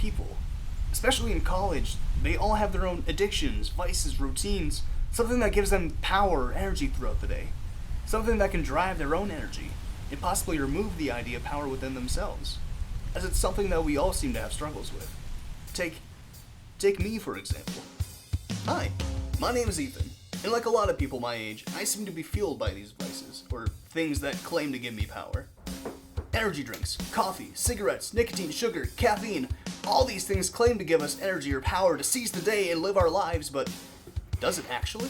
people. Especially in college, they all have their own addictions, vices, routines, something that gives them power or energy throughout the day. Something that can drive their own energy, and possibly remove the idea of power within themselves. As it's something that we all seem to have struggles with. Take me, for example. Hi, my name is Ethan, and like a lot of people my age, I seem to be fueled by these vices, or things that claim to give me power. Energy drinks, coffee, cigarettes, nicotine, sugar, caffeine, all these things claim to give us energy or power to seize the day and live our lives, but does it actually?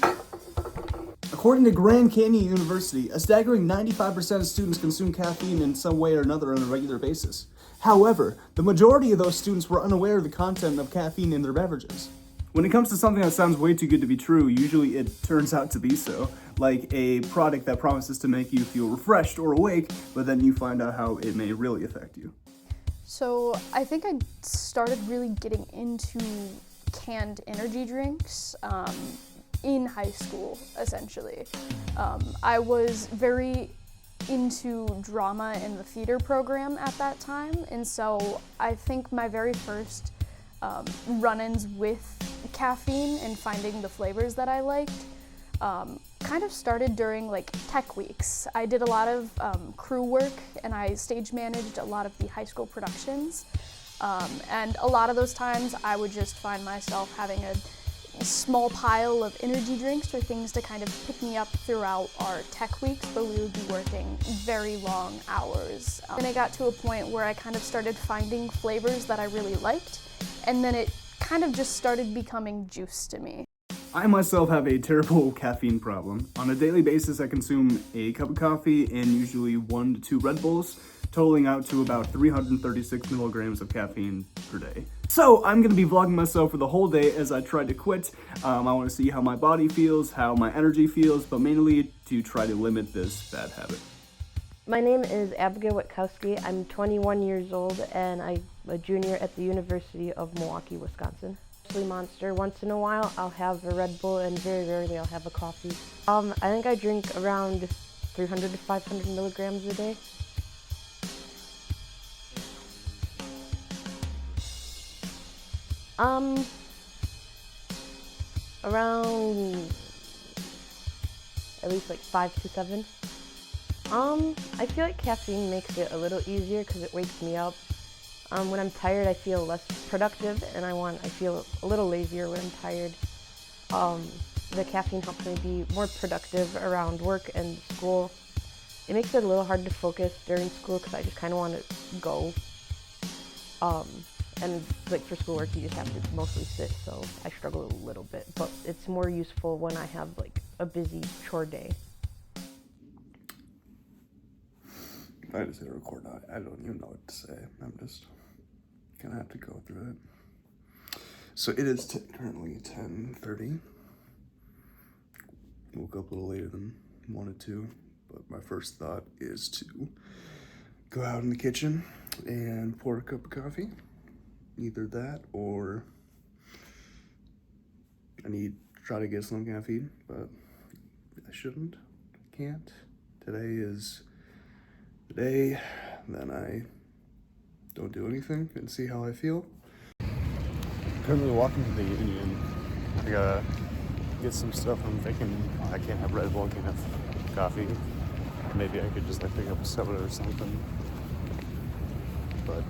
According to Grand Canyon University, a staggering 95% of students consume caffeine in some way or another on a regular basis. However, the majority of those students were unaware of the content of caffeine in their beverages. When it comes to something that sounds way too good to be true, usually it turns out to be so. Like a product that promises to make you feel refreshed or awake, but then you find out how it may really affect you. So I think I started really getting into canned energy drinks in high school, essentially. I was very into drama in the theater program at that time, and so I think my very first run-ins with caffeine and finding the flavors that I liked kind of started during like tech weeks. I did a lot of crew work and I stage managed a lot of the high school productions, and a lot of those times I would just find myself having a small pile of energy drinks or things to kind of pick me up throughout our tech weeks, but we would be working very long hours. And it got to a point where I kind of started finding flavors that I really liked, and then it kind of just started becoming juice to me. I myself have a terrible caffeine problem. On a daily basis, I consume a cup of coffee and usually 1 to 2 Red Bulls, totaling out to about 336 milligrams of caffeine per day. So I'm gonna be vlogging myself for the whole day as I try to quit. I wanna see how my body feels, how my energy feels, but mainly to try to limit this bad habit. My name is Abigail Witkowski. I'm 21 years old and I'm a junior at the University of Milwaukee, Wisconsin. Monster. Once in a while I'll have a Red Bull and very rarely I'll have a coffee. I think I drink around 300 to 500 milligrams a day. Around at least like 5 to 7. I feel like caffeine makes it a little easier because it wakes me up. When I'm tired, I feel less productive, and I feel a little lazier when I'm tired. The caffeine helps me be more productive around work and school. It makes it a little hard to focus during school because I just kind of want to go. And like for schoolwork, you just have to mostly sit, so I struggle a little bit. But it's more useful when I have like a busy chore day. I just hit record now. I don't even know what to say. I'm just gonna have to go through it. So it is currently 10:30. Woke up a little later than wanted to, but my first thought is to go out in the kitchen and pour a cup of coffee. Either that or I need to try to get some caffeine, but I shouldn't. I can't. Today is the day then I don't do anything and see how I feel. Currently walking to the Union. I gotta get some stuff. I'm thinking I can't have Red Bull, I can't have coffee. Maybe I could just like pick up a soda or something. But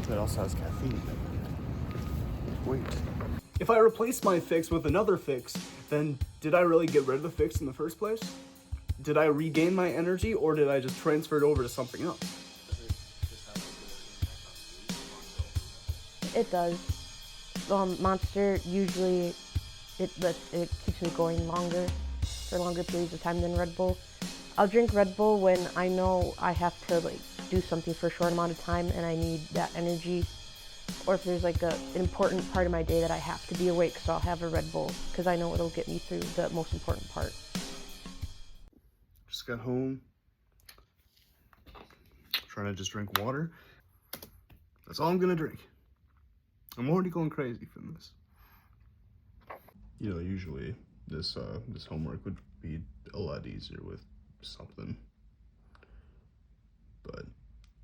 that also has caffeine. Wait. If I replace my fix with another fix, then did I really get rid of the fix in the first place? Did I regain my energy, or did I just transfer it over to something else? It does. Monster usually it keeps me going longer for longer periods of time than Red Bull. I'll drink Red Bull when I know I have to like do something for a short amount of time and I need that energy, or if there's like an important part of my day that I have to be awake, so I'll have a Red Bull because I know it'll get me through the most important part. Just got home. Trying to just drink water. That's all I'm gonna drink. I'm already going crazy from this. You know, usually this homework would be a lot easier with something. But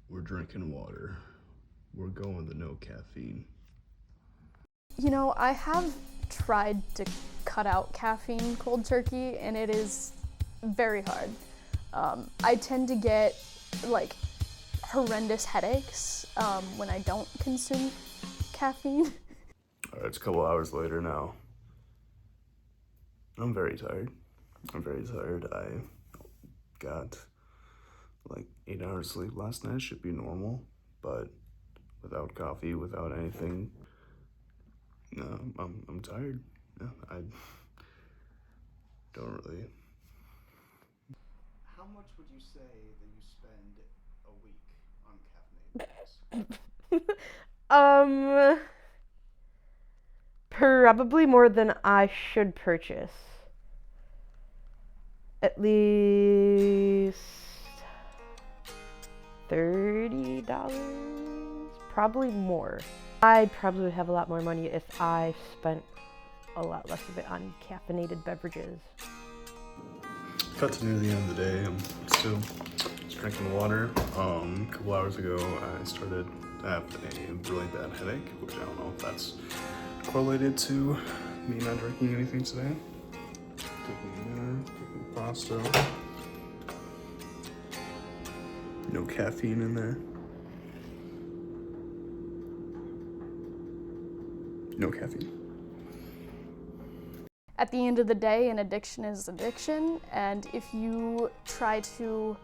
we're drinking water. we're going the no caffeine. You know, I have tried to cut out caffeine cold turkey, and it is very hard. I tend to get like horrendous headaches when I don't consume caffeine. It's a couple hours later now. I'm very tired. I got like 8 hours sleep last night. Should be normal, but without coffee, without anything, no, I'm tired. Yeah, I don't really. How much would you say that you spend a week on caffeinated drinks? Probably more than I should purchase. At least $30, probably more. I'd probably have a lot more money if I spent a lot less of it on caffeinated beverages. Cut to near the end of the day. I'm still just drinking water. A couple hours ago, I started having a really bad headache, which I don't know if that's correlated to me not drinking anything today. Taking dinner, taking pasta. No caffeine in there. No caffeine. At the end of the day, an addiction is addiction, and if you try to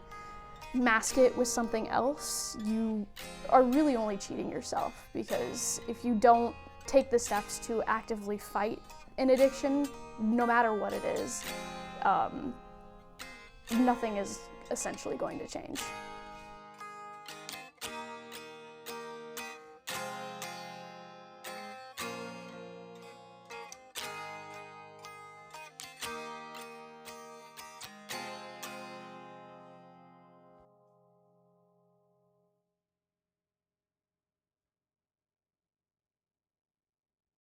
mask it with something else, you are really only cheating yourself, because if you don't take the steps to actively fight an addiction, no matter what it is, nothing is essentially going to change.